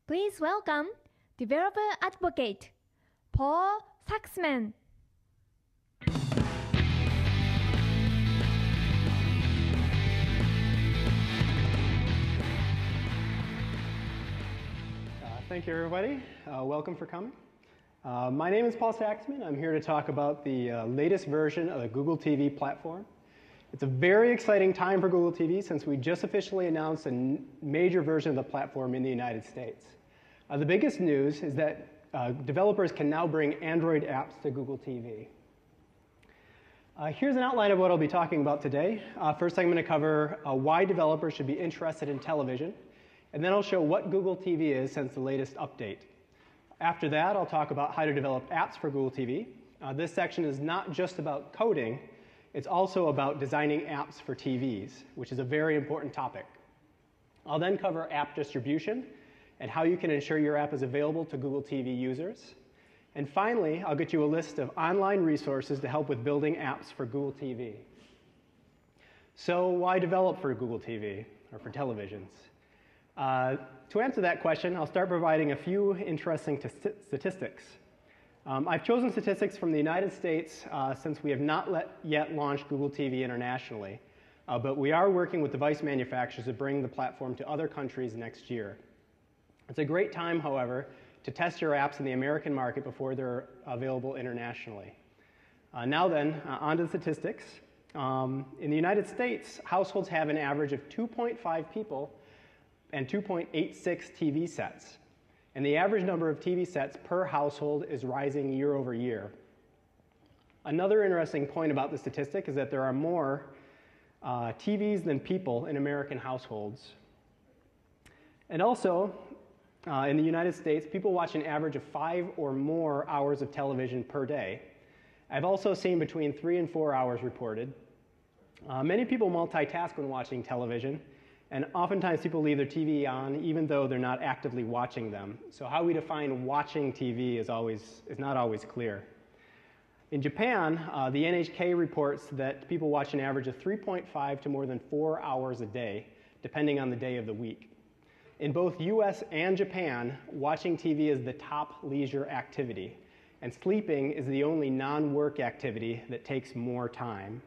Please welcome Developer Advocate, Paul Saxman. Thank you, everybody. Welcome for coming. My name is Paul Saxman. I'm here to talk about the latest version of the Google TV platform. It's a very exciting time for Google TV since we just officially announced a major version of the platform in the United States. The biggest news is that developers can now bring Android apps to Google TV. Here's an outline of what I'll be talking about today. First, I'm going to cover why developers should be interested in television, and then I'll show what Google TV is since the latest update. After that, I'll talk about how to develop apps for Google TV. This section is not just about coding, it's also about designing apps for TVs, which is a very important topic. I'll then cover app distribution and how you can ensure your app is available to Google TV users. And finally, I'll get you a list of online resources to help with building apps for Google TV. So why develop for Google TV or for televisions? To answer that question, I'll start providing a few interesting statistics. I've chosen statistics from the United States since we have not yet launched Google TV internationally, but we are working with device manufacturers to bring the platform to other countries next year. It's a great time, however, to test your apps in the American market before they're available internationally. Now then, on to the statistics. In the United States, households have an average of 2.5 people and 2.86 TV sets. And the average number of TV sets per household is rising year over year. Another interesting point about the statistic is that there are more TVs than people in American households. And also, in the United States, people watch an average of 5 or more hours of television per day. I've also seen between 3 and 4 hours reported. Many people multitask when watching television, and oftentimes people leave their TV on even though they're not actively watching them. So how we define watching TV is not always clear. In Japan, the NHK reports that people watch an average of 3.5 to more than 4 hours a day, depending on the day of the week. In both US and Japan, watching TV is the top leisure activity, and sleeping is the only non-work activity that takes more time.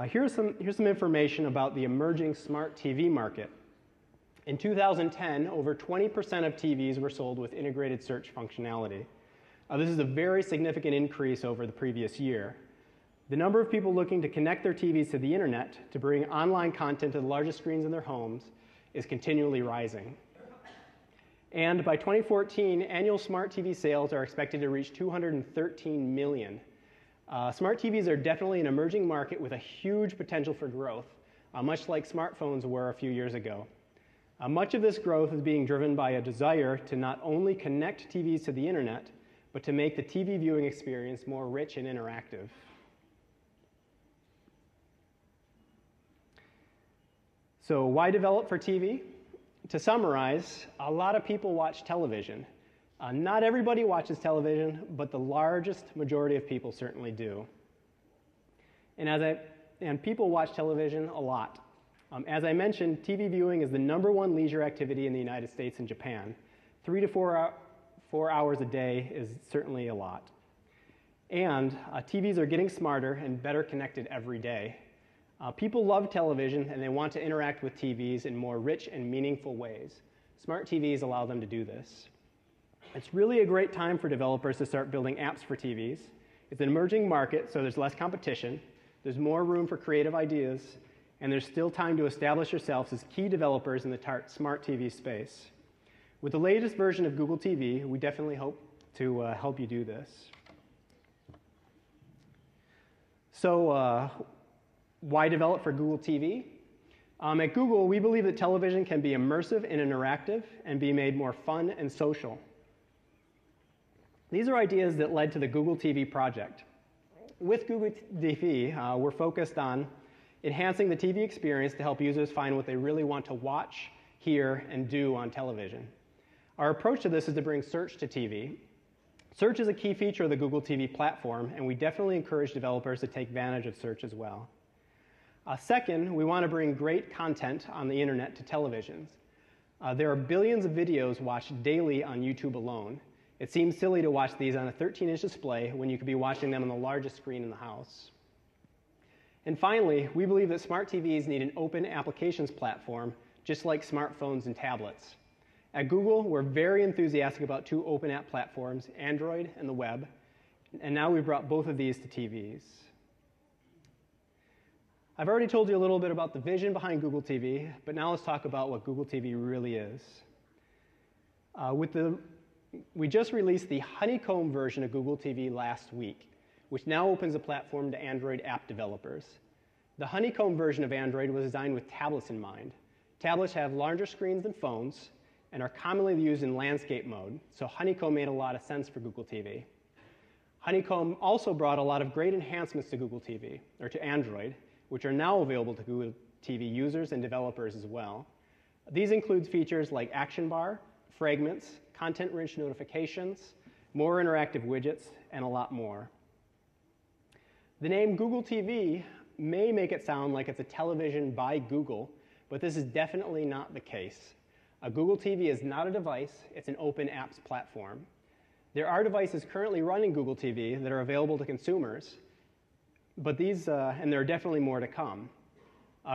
Here's some information about the emerging smart TV market. In 2010, over 20% of TVs were sold with integrated search functionality. This is a very significant increase over the previous year. The number of people looking to connect their TVs to the internet to bring online content to the largest screens in their homes is continually rising. And by 2014, annual smart TV sales are expected to reach 213 million. Smart TVs are definitely an emerging market with a huge potential for growth, much like smartphones were a few years ago. Much of this growth is being driven by a desire to not only connect TVs to the internet, but to make the TV viewing experience more rich and interactive. So why develop for TV? To summarize, a lot of people watch television. Not everybody watches television, but the largest majority of people certainly do. And people watch television a lot. As I mentioned, TV viewing is the #1 leisure activity in the United States and Japan. 3 to 4 hours a day is certainly a lot. And TVs are getting smarter and better connected every day. People love television and they want to interact with TVs in more rich and meaningful ways. Smart TVs allow them to do this. It's really a great time for developers to start building apps for TVs. It's an emerging market, so there's less competition, there's more room for creative ideas, and there's still time to establish yourselves as key developers in the smart TV space. With the latest version of Google TV, we definitely hope to help you do this. So, why develop for Google TV? At Google, we believe that television can be immersive and interactive and be made more fun and social. These are ideas that led to the Google TV project. With Google TV, we're focused on enhancing the TV experience to help users find what they really want to watch, hear, and do on television. Our approach to this is to bring search to TV. Search is a key feature of the Google TV platform, and we definitely encourage developers to take advantage of search as well. Second, we want to bring great content on the internet to televisions. There are billions of videos watched daily on YouTube alone. It seems silly to watch these on a 13-inch display when you could be watching them on the largest screen in the house. And finally, we believe that smart TVs need an open applications platform, just like smartphones and tablets. At Google, we're very enthusiastic about two open app platforms, Android and the web, and now we've brought both of these to TVs. I've already told you a little bit about the vision behind Google TV, but now let's talk about what Google TV really is. We just released the Honeycomb version of Google TV last week, which now opens a platform to Android app developers. The Honeycomb version of Android was designed with tablets in mind. Tablets have larger screens than phones and are commonly used in landscape mode, so Honeycomb made a lot of sense for Google TV. Honeycomb also brought a lot of great enhancements to Google TV, or to Android, which are now available to Google TV users and developers as well. These include features like Action Bar, fragments, content-rich notifications, more interactive widgets, and a lot more. The name Google TV may make it sound like it's a television by Google, but this is definitely not the case. A Google TV is not a device, it's an open apps platform. There are devices currently running Google TV that are available to consumers, but and there are definitely more to come.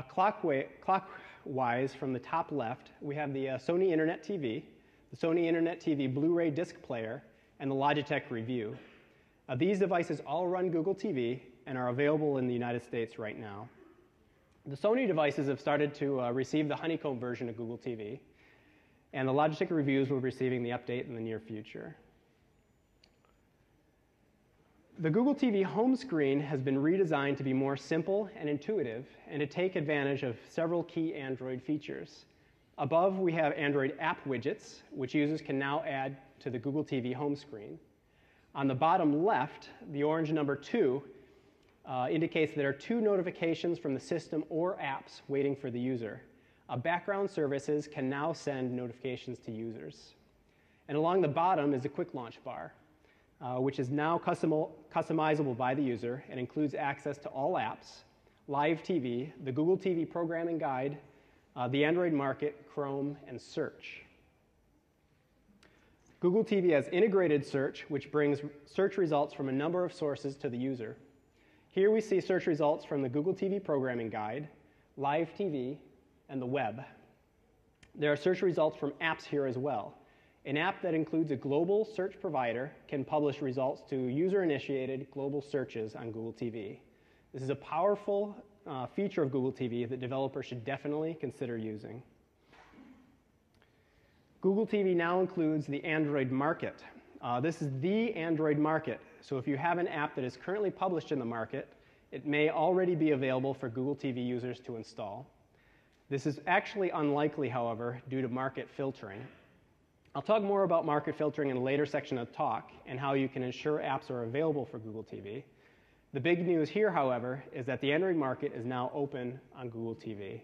Clockwise from the top left, we have the Sony Internet TV, the Sony Internet TV Blu-ray disc player, and the Logitech Review. These devices all run Google TV and are available in the United States right now. The Sony devices have started to receive the Honeycomb version of Google TV, and the Logitech Reviews will be receiving the update in the near future. The Google TV home screen has been redesigned to be more simple and intuitive and to take advantage of several key Android features. Above, we have Android app widgets, which users can now add to the Google TV home screen. On the bottom left, the orange number 2 indicates there are 2 notifications from the system or apps waiting for the user. Background services can now send notifications to users. And along the bottom is the quick launch bar, which is now customizable by the user and includes access to all apps, live TV, the Google TV programming guide, the Android Market, Chrome, and Search. Google TV has integrated search, which brings search results from a number of sources to the user. Here we see search results from the Google TV programming guide, live TV, and the web. There are search results from apps here as well. An app that includes a global search provider can publish results to user-initiated global searches on Google TV. This is a powerful feature of Google TV that developers should definitely consider using. Google TV now includes the Android Market. This is the Android Market, so if you have an app that is currently published in the market, it may already be available for Google TV users to install. This is actually unlikely, however, due to market filtering. I'll talk more about market filtering in a later section of the talk and how you can ensure apps are available for Google TV. The big news here, however, is that the Android Market is now open on Google TV.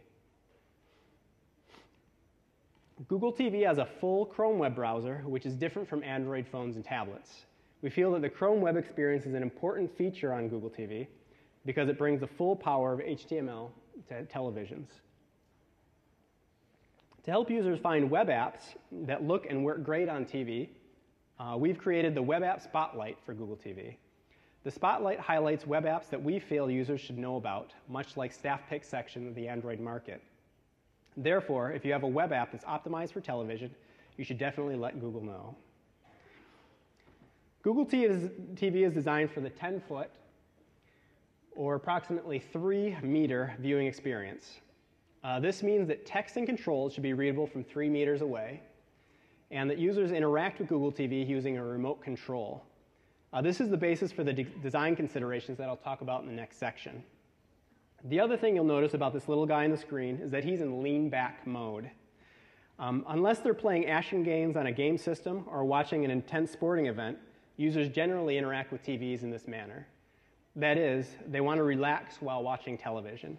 Google TV has a full Chrome web browser, which is different from Android phones and tablets. We feel that the Chrome web experience is an important feature on Google TV because it brings the full power of HTML to televisions. To help users find web apps that look and work great on TV, we've created the Web App Spotlight for Google TV. The Spotlight highlights web apps that we feel users should know about, much like Staff Pick section of the Android Market. Therefore, if you have a web app that's optimized for television, you should definitely let Google know. Google TV is designed for the 10-foot or approximately 3-meter viewing experience. This means that text and controls should be readable from 3 meters away, and that users interact with Google TV using a remote control. This is the basis for the design considerations that I'll talk about in the next section. The other thing you'll notice about this little guy on the screen is that he's in lean-back mode. Unless they're playing action games on a game system or watching an intense sporting event, users generally interact with TVs in this manner. That is, they want to relax while watching television.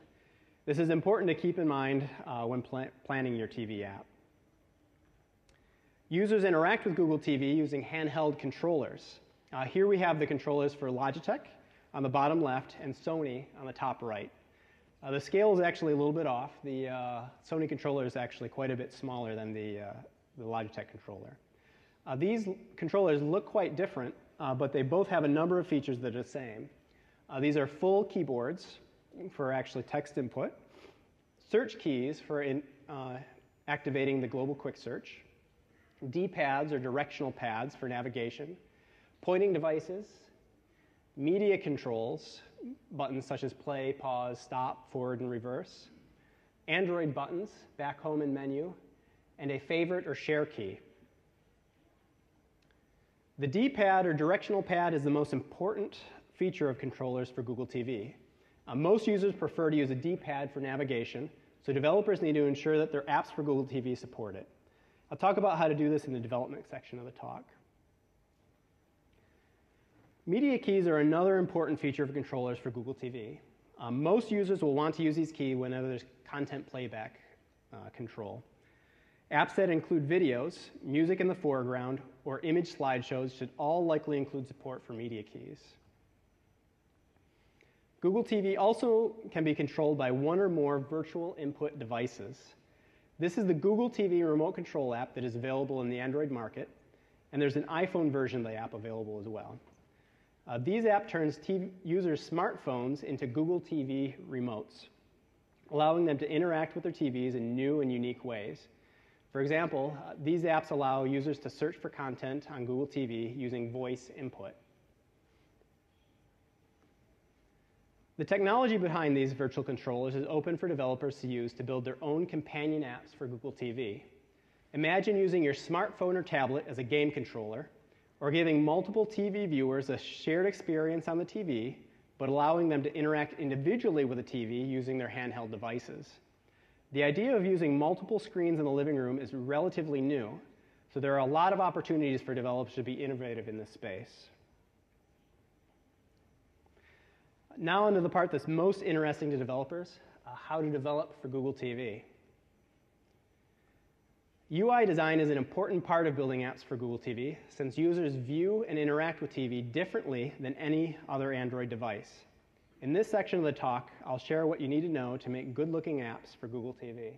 This is important to keep in mind when planning your TV app. Users interact with Google TV using handheld controllers. Here we have the controllers for Logitech on the bottom left and Sony on the top right. The scale is actually a little bit off. The Sony controller is actually quite a bit smaller than the Logitech controller. These controllers look quite different, but they both have a number of features that are the same. These are full keyboards for actually text input, search keys for activating the global quick search, D-pads or directional pads for navigation, pointing devices, media controls, buttons such as play, pause, stop, forward, and reverse, Android buttons, back, home, and menu, and a favorite or share key. The D-pad or directional pad is the most important feature of controllers for Google TV. Most users prefer to use a D-pad for navigation, so developers need to ensure that their apps for Google TV support it. I'll talk about how to do this in the development section of the talk. Media keys are another important feature of controllers for Google TV. Most users will want to use these keys whenever there's content playback control. Apps that include videos, music in the foreground, or image slideshows should all likely include support for media keys. Google TV also can be controlled by one or more virtual input devices. This is the Google TV remote control app that is available in the Android market, and there's an iPhone version of the app available as well. These app turns users' smartphones into Google TV remotes, allowing them to interact with their TVs in new and unique ways. For example, these apps allow users to search for content on Google TV using voice input. The technology behind these virtual controllers is open for developers to use to build their own companion apps for Google TV. Imagine using your smartphone or tablet as a game controller, or giving multiple TV viewers a shared experience on the TV, but allowing them to interact individually with the TV using their handheld devices. The idea of using multiple screens in the living room is relatively new, so there are a lot of opportunities for developers to be innovative in this space. Now onto the part that's most interesting to developers, how to develop for Google TV. UI design is an important part of building apps for Google TV, since users view and interact with TV differently than any other Android device. In this section of the talk, I'll share what you need to know to make good-looking apps for Google TV.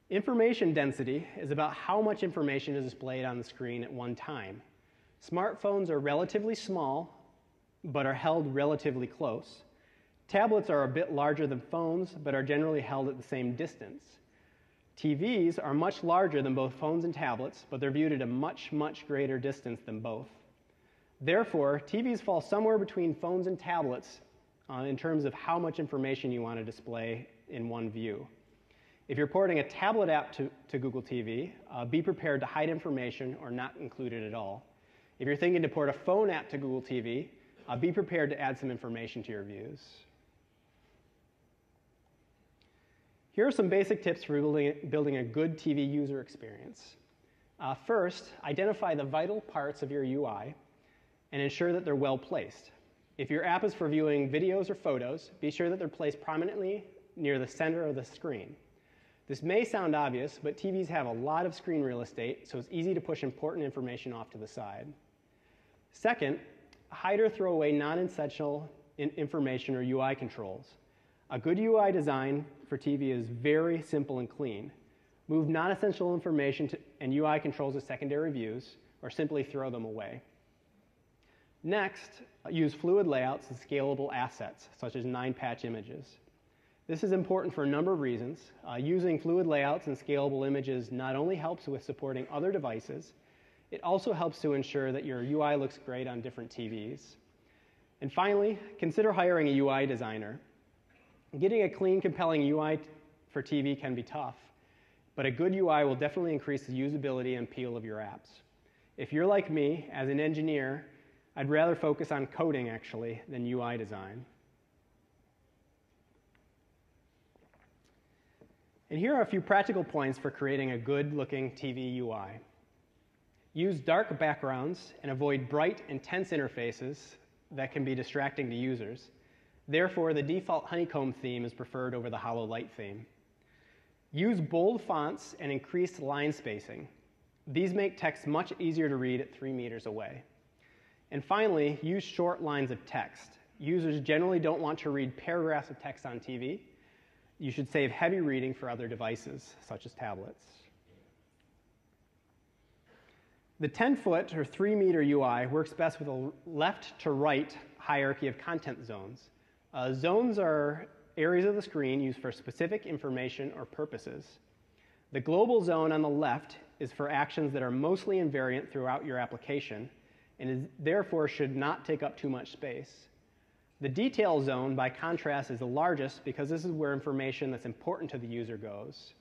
Information density is about how much information is displayed on the screen at one time. Smartphones are relatively small, but are held relatively close. Tablets are a bit larger than phones, but are generally held at the same distance. TVs are much larger than both phones and tablets, but they're viewed at a much, much greater distance than both. Therefore, TVs fall somewhere between phones and tablets in terms of how much information you want to display in one view. If you're porting a tablet app to Google TV, be prepared to hide information or not include it at all. If you're thinking to port a phone app to Google TV, be prepared to add some information to your views. Here are some basic tips for building a good TV user experience. First, identify the vital parts of your UI and ensure that they're well placed. If your app is for viewing videos or photos, be sure that they're placed prominently near the center of the screen. This may sound obvious, but TVs have a lot of screen real estate, so it's easy to push important information off to the side. Second, hide or throw away non-essential information or UI controls. A good UI design for TV is very simple and clean. Move non-essential information and UI controls to secondary views, or simply throw them away. Next, use fluid layouts and scalable assets, such as 9-patch images. This is important for a number of reasons. Using fluid layouts and scalable images not only helps with supporting other devices, it also helps to ensure that your UI looks great on different TVs. And finally, consider hiring a UI designer. Getting a clean, compelling UI for TV can be tough, but a good UI will definitely increase the usability and appeal of your apps. If you're like me, as an engineer, I'd rather focus on coding, actually, than UI design. And here are a few practical points for creating a good-looking TV UI. Use dark backgrounds and avoid bright, intense interfaces that can be distracting to users. Therefore, the default honeycomb theme is preferred over the hollow light theme. Use bold fonts and increased line spacing. These make text much easier to read at 3 meters away. And finally, use short lines of text. Users generally don't want to read paragraphs of text on TV. You should save heavy reading for other devices, such as tablets. The 10-foot or 3-meter UI works best with a left-to-right hierarchy of content zones. Zones are areas of the screen used for specific information or purposes. The global zone on the left is for actions that are mostly invariant throughout your application and therefore should not take up too much space. The detail zone, by contrast, is the largest because this is where information that's important to the user goes.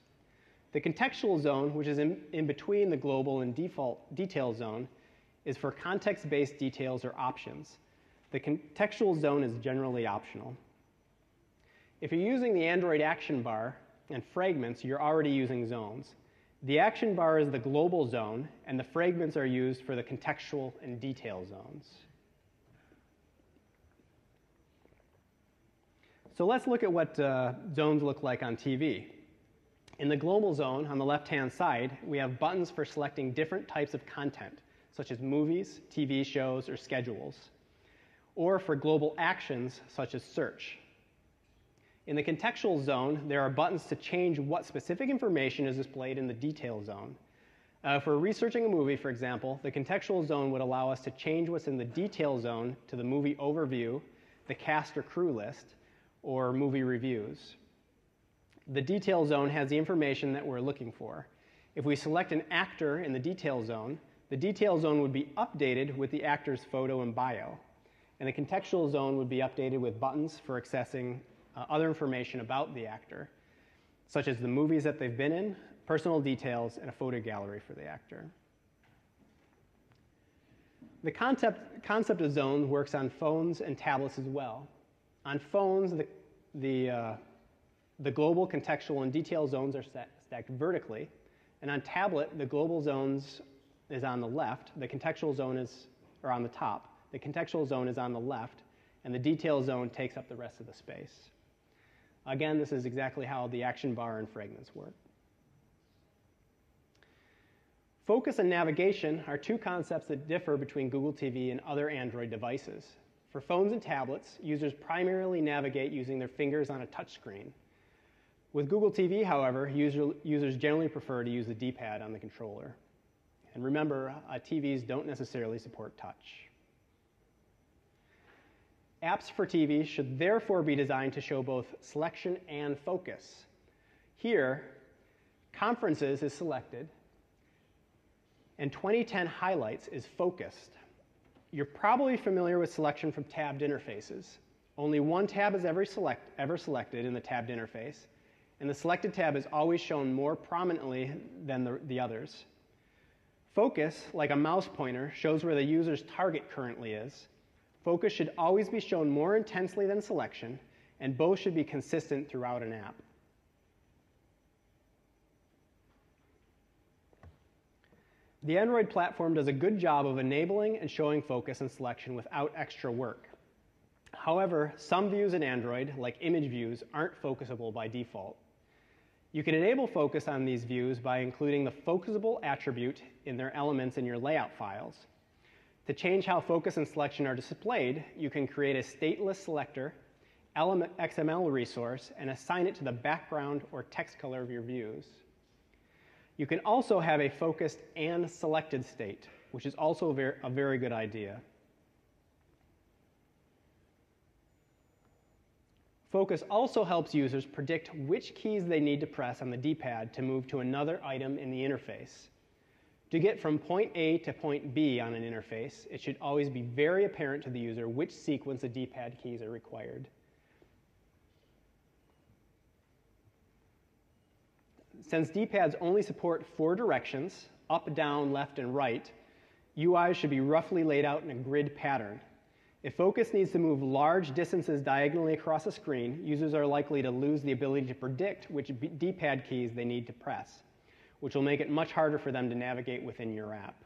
The contextual zone, which is in between the global and default detail zone, is for context-based details or options. The contextual zone is generally optional. If you're using the Android action bar and fragments, you're already using zones. The action bar is the global zone, and the fragments are used for the contextual and detail zones. So let's look at what zones look like on TV. In the global zone, on the left-hand side, we have buttons for selecting different types of content, such as movies, TV shows, or schedules, or for global actions, such as search. In the contextual zone, there are buttons to change what specific information is displayed in the detail zone. If we're researching a movie, for example, the contextual zone would allow us to change what's in the detail zone to the movie overview, the cast or crew list, or movie reviews. The detail zone has the information that we're looking for. If we select an actor in the detail zone would be updated with the actor's photo and bio. And the contextual zone would be updated with buttons for accessing other information about the actor, such as the movies that they've been in, personal details, and a photo gallery for the actor. The concept of zones works on phones and tablets as well. On phones, the global, contextual, and detail zones are stacked vertically. And on tablet, the global zones is on the left, the contextual zone are on the top. The contextual zone is on the left, and the detail zone takes up the rest of the space. Again, this is exactly how the action bar and fragments work. Focus and navigation are two concepts that differ between Google TV and other Android devices. For phones and tablets, users primarily navigate using their fingers on a touchscreen. With Google TV, however, users generally prefer to use the D-pad on the controller. And remember, TVs don't necessarily support touch. Apps for TV should therefore be designed to show both selection and focus. Here, Conferences is selected, and 2010 Highlights is focused. You're probably familiar with selection from tabbed interfaces. Only one tab is ever selected in the tabbed interface, and the selected tab is always shown more prominently than the others. Focus, like a mouse pointer, shows where the user's target currently is. Focus should always be shown more intensely than selection, and both should be consistent throughout an app. The Android platform does a good job of enabling and showing focus and selection without extra work. However, some views in Android, like image views, aren't focusable by default. You can enable focus on these views by including the focusable attribute in their elements in your layout files. To change how focus and selection are displayed, you can create a stateless selector, element XML resource, and assign it to the background or text color of your views. You can also have a focused and selected state, which is also a very good idea. Focus also helps users predict which keys they need to press on the D-pad to move to another item in the interface. To get from point A to point B on an interface, it should always be very apparent to the user which sequence of D-pad keys are required. Since D-pads only support 4 directions, up, down, left, and right, UIs should be roughly laid out in a grid pattern. If focus needs to move large distances diagonally across a screen, users are likely to lose the ability to predict which D-pad keys they need to press, which will make it much harder for them to navigate within your app.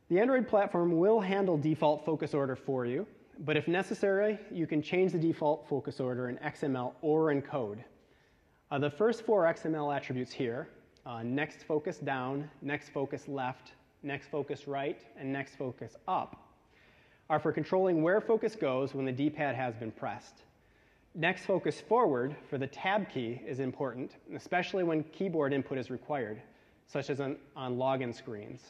The Android platform will handle default focus order for you, but if necessary, you can change the default focus order in XML or in code. The first 4 XML attributes here, next focus down, next focus left, next focus right, and next focus up are for controlling where focus goes when the D-pad has been pressed. Next focus forward for the tab key is important, especially when keyboard input is required, such as on login screens.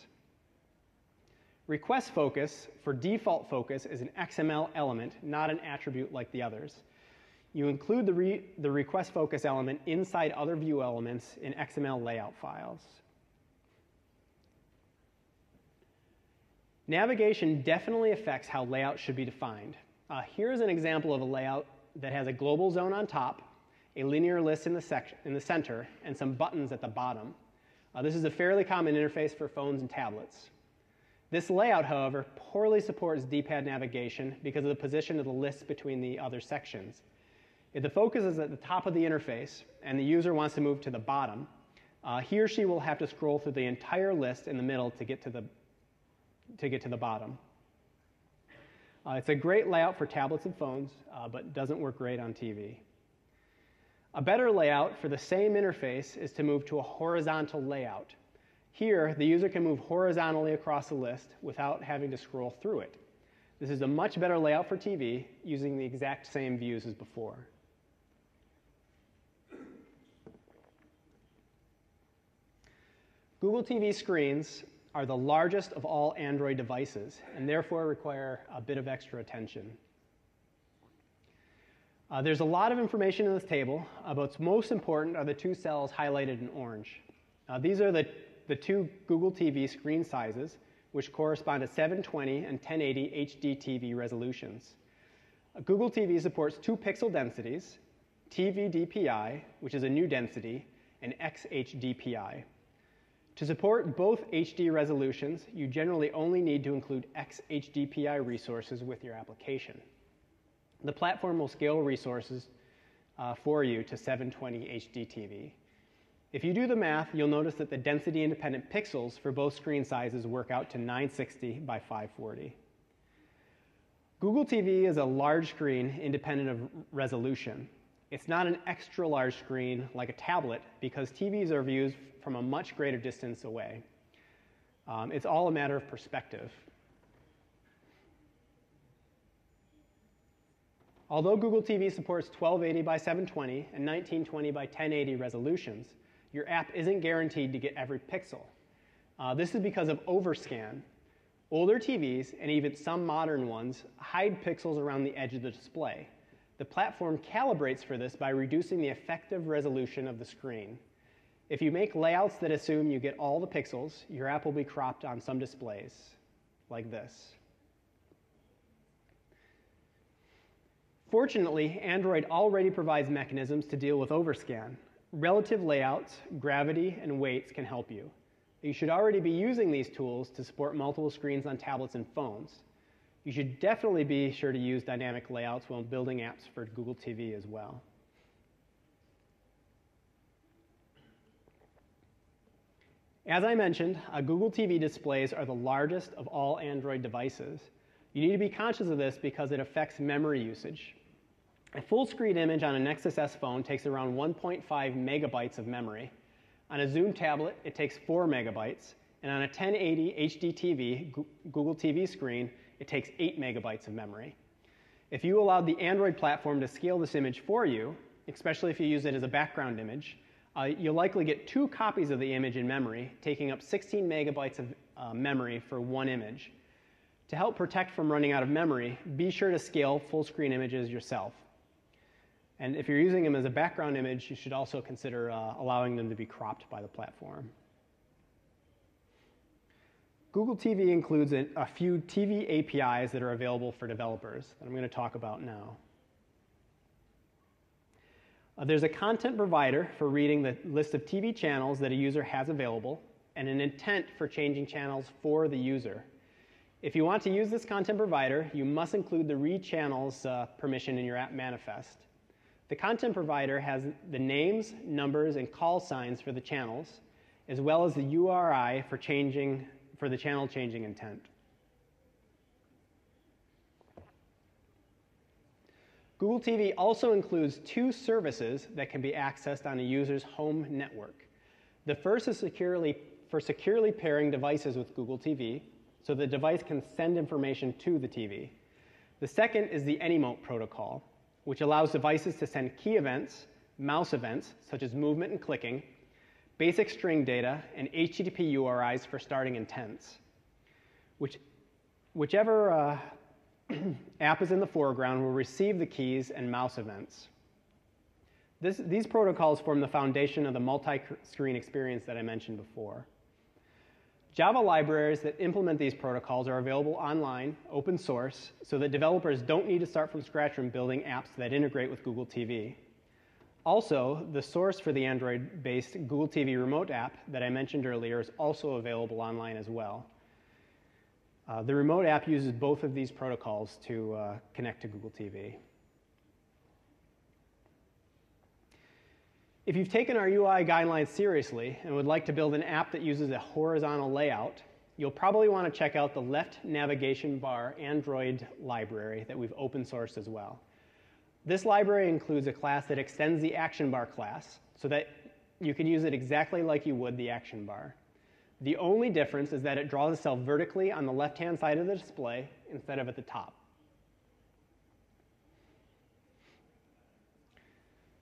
Request focus for default focus is an XML element, not an attribute like the others. You include the request focus element inside other view elements in XML layout files. Navigation definitely affects how layout should be defined. Here's an example of a layout that has a global zone on top, a linear list in the center, and some buttons at the bottom. This is a fairly common interface for phones and tablets. This layout, however, poorly supports D-pad navigation because of the position of the list between the other sections. If the focus is at the top of the interface and the user wants to move to the bottom, he or she will have to scroll through the entire list in the middle to get to the bottom. It's a great layout for tablets and phones, but doesn't work great on TV. A better layout for the same interface is to move to a horizontal layout. Here, the user can move horizontally across the list without having to scroll through it. This is a much better layout for TV, using the exact same views as before. Google TV screens are the largest of all Android devices and therefore require a bit of extra attention. There's a lot of information in this table, but what's most important are the two cells highlighted in orange. These are the two Google TV screen sizes, which correspond to 720 and 1080 HD TV resolutions. Google TV supports 2 pixel densities, TV DPI, which is a new density, and XHDPI. To support both HD resolutions, you generally only need to include XHDPI resources with your application. The platform will scale resources for you to 720 HD TV. If you do the math, you'll notice that the density-independent pixels for both screen sizes work out to 960 by 540. Google TV is a large screen independent of resolution. It's not an extra large screen like a tablet because TVs are viewed from a much greater distance away. It's all a matter of perspective. Although Google TV supports 1280 by 720 and 1920 by 1080 resolutions, your app isn't guaranteed to get every pixel. This is because of overscan. Older TVs, and even some modern ones, hide pixels around the edge of the display. The platform calibrates for this by reducing the effective resolution of the screen. If you make layouts that assume you get all the pixels, your app will be cropped on some displays, like this. Fortunately, Android already provides mechanisms to deal with overscan. Relative layouts, gravity, and weights can help you. You should already be using these tools to support multiple screens on tablets and phones. You should definitely be sure to use dynamic layouts when building apps for Google TV as well. As I mentioned, Google TV displays are the largest of all Android devices. You need to be conscious of this because it affects memory usage. A full screen image on a Nexus S phone takes around 1.5 megabytes of memory. On a Zoom tablet, it takes 4 megabytes. And on a 1080 HD TV, Google TV screen, it takes 8 megabytes of memory. If you allowed the Android platform to scale this image for you, especially if you use it as a background image, you'll likely get 2 copies of the image in memory, taking up 16 megabytes of memory for one image. To help protect from running out of memory, be sure to scale full screen images yourself. And if you're using them as a background image, you should also consider allowing them to be cropped by the platform. Google TV includes a few TV APIs that are available for developers that I'm going to talk about now. There's a content provider for reading the list of TV channels that a user has available, and an intent for changing channels for the user. If you want to use this content provider, you must include the read channels permission in your app manifest. The content provider has the names, numbers, and call signs for the channels, as well as the URI for the channel changing intent. Google TV also includes 2 services that can be accessed on a user's home network. The first is securely for securely pairing devices with Google TV so the device can send information to the TV. The second is the Anymote protocol, which allows devices to send key events, mouse events, such as movement and clicking, basic string data, and HTTP URIs for starting intents. Whichever app is in the foreground will receive the keys and mouse events. These protocols form the foundation of the multi-screen experience that I mentioned before. Java libraries that implement these protocols are available online, open source, so that developers don't need to start from scratch when building apps that integrate with Google TV. Also, the source for the Android-based Google TV Remote app that I mentioned earlier is also available online as well. The Remote app uses both of these protocols to connect to Google TV. If you've taken our UI guidelines seriously and would like to build an app that uses a horizontal layout, you'll probably want to check out the left navigation bar Android library that we've open sourced as well. This library includes a class that extends the action bar class so that you can use it exactly like you would the action bar. The only difference is that it draws itself vertically on the left-hand side of the display instead of at the top.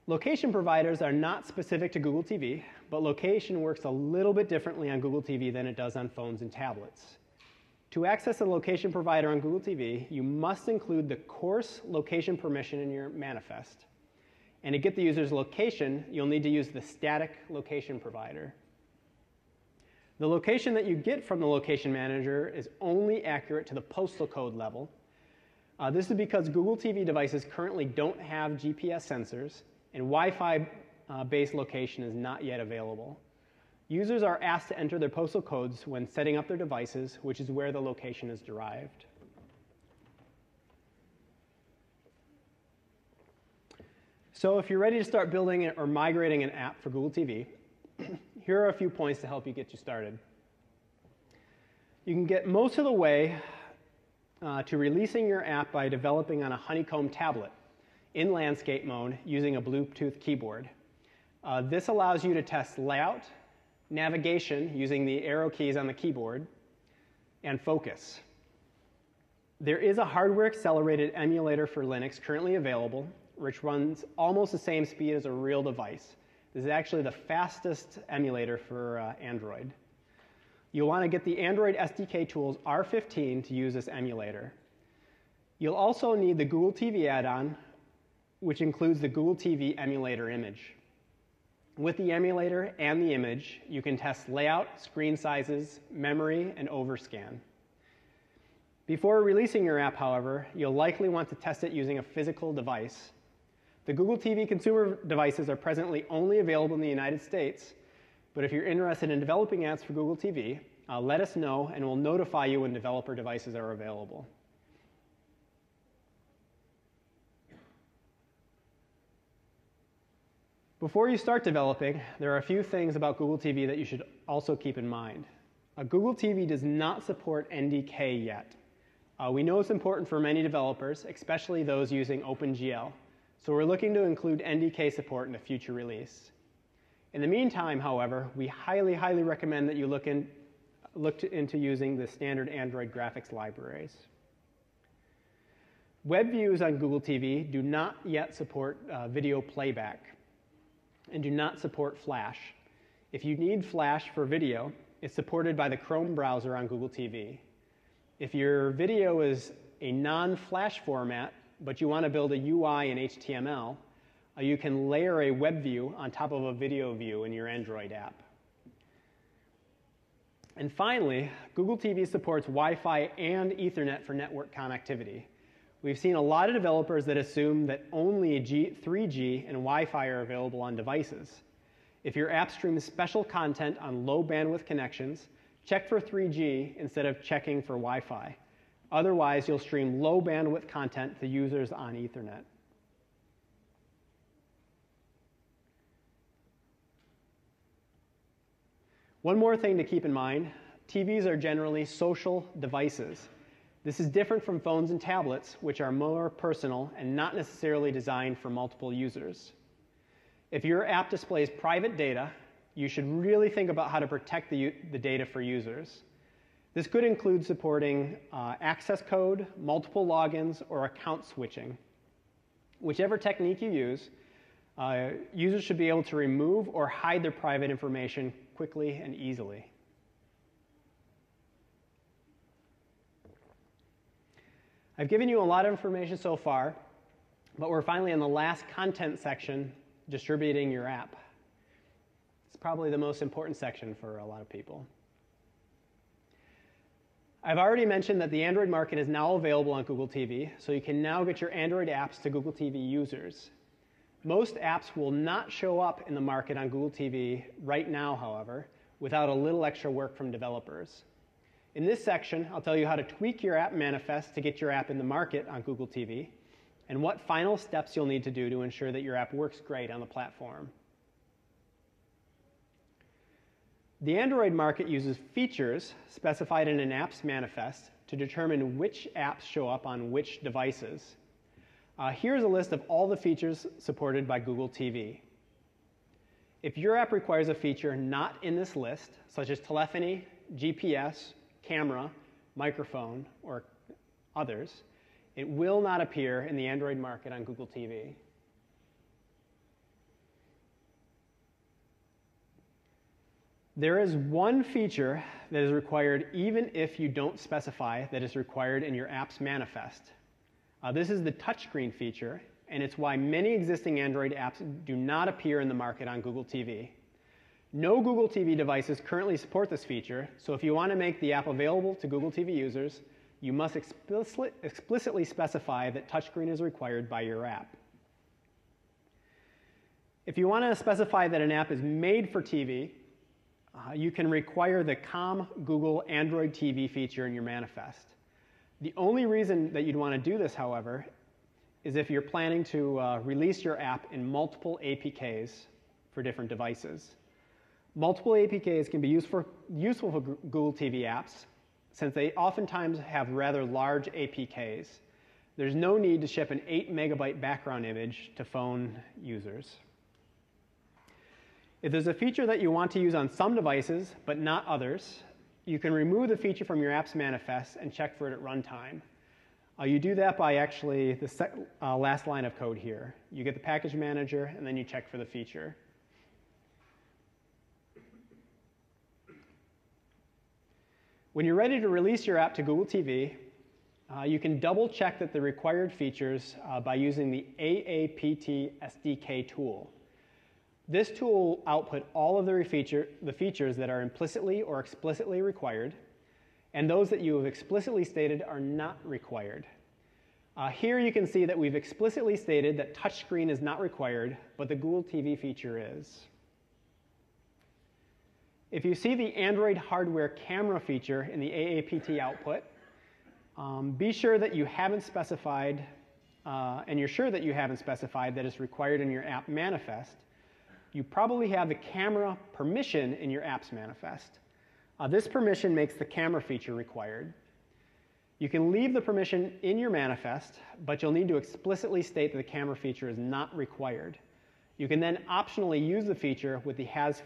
Location providers are not specific to Google TV, but location works a little bit differently on Google TV than it does on phones and tablets. To access a location provider on Google TV, you must include the course location permission in your manifest. And to get the user's location, you'll need to use the static location provider. The location that you get from the location manager is only accurate to the postal code level. This is because Google TV devices currently don't have GPS sensors, and Wi-Fi based location is not yet available. Users are asked to enter their postal codes when setting up their devices, which is where the location is derived. So if you're ready to start building or migrating an app for Google TV, here are a few points to help you get you started. You can get most of the way to releasing your app by developing on a Honeycomb tablet in landscape mode using a Bluetooth keyboard. This allows you to test layout, navigation using the arrow keys on the keyboard, and focus. There is a hardware-accelerated emulator for Linux currently available, which runs almost the same speed as a real device. This is actually the fastest emulator for Android. You'll want to get the Android SDK tools R15 to use this emulator. You'll also need the Google TV add-on, which includes the Google TV emulator image. With the emulator and the image, you can test layout, screen sizes, memory, and overscan. Before releasing your app, however, you'll likely want to test it using a physical device. The Google TV consumer devices are presently only available in the United States, but if you're interested in developing apps for Google TV, let us know and we'll notify you when developer devices are available. Before you start developing, there are a few things about Google TV that you should also keep in mind. Google TV does not support NDK yet. We know it's important for many developers, especially those using OpenGL, so we're looking to include NDK support in a future release. In the meantime, however, we highly recommend that you look into using the standard Android graphics libraries. Web views on Google TV do not yet support video playback and do not support Flash. If you need Flash for video, it's supported by the Chrome browser on Google TV. If your video is a non-Flash format, but you want to build a UI in HTML, you can layer a web view on top of a video view in your Android app. And finally, Google TV supports Wi-Fi and Ethernet for network connectivity. We've seen a lot of developers that assume that only 3G and Wi-Fi are available on devices. If your app streams special content on low bandwidth connections, check for 3G instead of checking for Wi-Fi. Otherwise, you'll stream low bandwidth content to users on Ethernet. One more thing to keep in mind, TVs are generally social devices. This is different from phones and tablets, which are more personal and not necessarily designed for multiple users. If your app displays private data, you should really think about how to protect the data for users. This could include supporting access code, multiple logins, or account switching. Whichever technique you use, users should be able to remove or hide their private information quickly and easily. I've given you a lot of information so far, but we're finally in the last content section, distributing your app. It's probably the most important section for a lot of people. I've already mentioned that the Android market is now available on Google TV, so you can now get your Android apps to Google TV users. Most apps will not show up in the market on Google TV right now, however, without a little extra work from developers. In this section, I'll tell you how to tweak your app manifest to get your app in the market on Google TV, and what final steps you'll need to do to ensure that your app works great on the platform. The Android market uses features specified in an app's manifest to determine which apps show up on which devices. Here's a list of all the features supported by Google TV. If your app requires a feature not in this list, such as telephony, GPS, camera, microphone, or others, it will not appear in the Android market on Google TV. There is one feature that is required even if you don't specify that is required in your app's manifest. This is the touchscreen feature, and it's why many existing Android apps do not appear in the market on Google TV. No Google TV devices currently support this feature, so if you want to make the app available to Google TV users, you must explicitly specify that touchscreen is required by your app. If you want to specify that an app is made for TV, you can require the COM Google Android TV feature in your manifest. The only reason that you'd want to do this, however, is if you're planning to release your app in multiple APKs for different devices. Multiple APKs can be useful for Google TV apps, since they oftentimes have rather large APKs. There's no need to ship an 8 megabyte background image to phone users. If there's a feature that you want to use on some devices, but not others, you can remove the feature from your app's manifest and check for it at runtime. You do that by actually the last line of code here. You get the package manager, and then you check for the feature. When you're ready to release your app to Google TV, you can double check that the required features by using the AAPT SDK tool. This tool will output all of the features that are implicitly or explicitly required, and those that you have explicitly stated are not required. Here you can see that we've explicitly stated that touchscreen is not required, but the Google TV feature is. If you see the Android hardware camera feature in the AAPT output, be sure that you haven't specified, and you're sure that you haven't specified that it's required in your app manifest. You probably have the camera permission in your app's manifest. This permission makes the camera feature required. You can leave the permission in your manifest, but you'll need to explicitly state that the camera feature is not required. You can then optionally use the feature with the has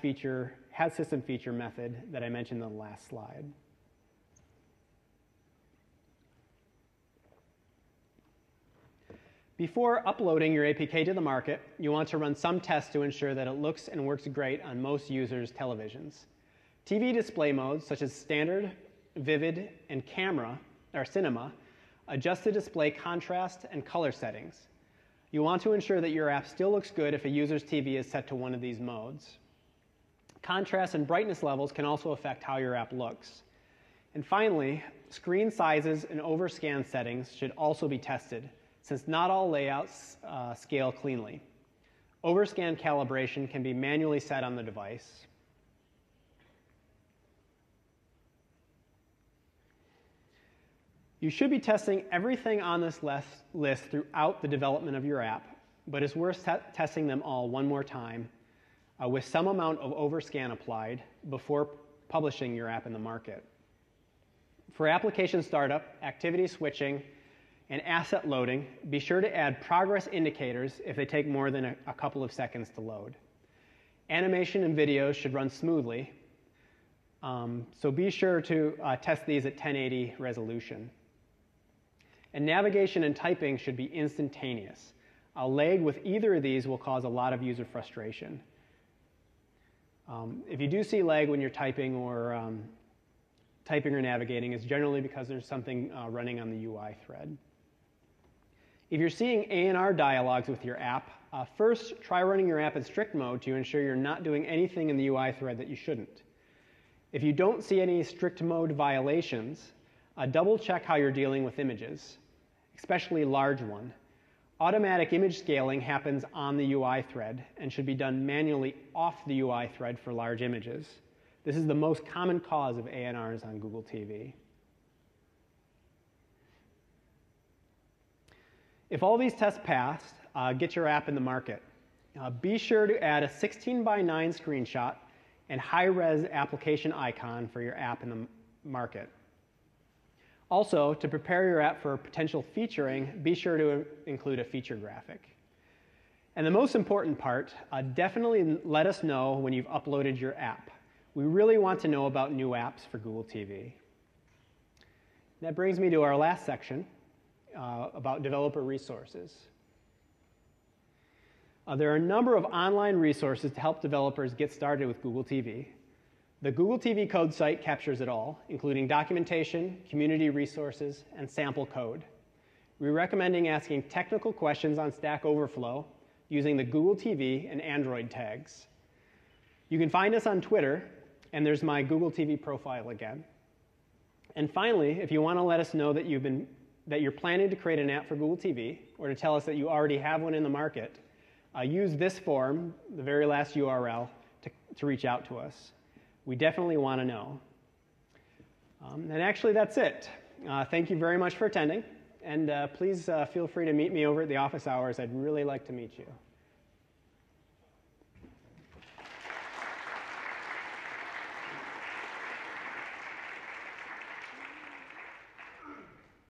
system feature method that I mentioned in the last slide. Before uploading your APK to the market, you want to run some tests to ensure that it looks and works great on most users' televisions. TV display modes such as standard, vivid, and camera, or cinema, adjust the display contrast and color settings. You want to ensure that your app still looks good if a user's TV is set to one of these modes. Contrast and brightness levels can also affect how your app looks. And finally, screen sizes and overscan settings should also be tested, since not all layouts scale cleanly. Overscan calibration can be manually set on the device. You should be testing everything on this list throughout the development of your app, but it's worth testing them all one more time with some amount of overscan applied before publishing your app in the market. For application startup, activity switching, and asset loading, be sure to add progress indicators if they take more than a couple of seconds to load. Animation and videos should run smoothly, so be sure to test these at 1080 resolution. And navigation and typing should be instantaneous. A lag with either of these will cause a lot of user frustration. If you do see lag when you're typing or navigating, it's generally because there's something running on the UI thread. If you're seeing A&R dialogues with your app, first try running your app in strict mode to ensure you're not doing anything in the UI thread that you shouldn't. If you don't see any strict mode violations, double check how you're dealing with images, especially large ones. Automatic image scaling happens on the UI thread and should be done manually off the UI thread for large images. This is the most common cause of A&Rs on Google TV. If all these tests pass, get your app in the market. Be sure to add a 16:9 screenshot and high-res application icon for your app in the market. Also, to prepare your app for potential featuring, be sure to include a feature graphic. And the most important part, definitely let us know when you've uploaded your app. We really want to know about new apps for Google TV. That brings me to our last section about developer resources. There are a number of online resources to help developers get started with Google TV. The Google TV code site captures it all, including documentation, community resources, and sample code. We're recommending asking technical questions on Stack Overflow using the Google TV and Android tags. You can find us on Twitter, and there's my Google TV profile again. And finally, if you want to let us know that you're planning to create an app for Google TV, or to tell us that you already have one in the market, use this form, the very last URL, to reach out to us. We definitely want to know. And actually, that's it. Thank you very much for attending. And please feel free to meet me over at the office hours. I'd really like to meet you.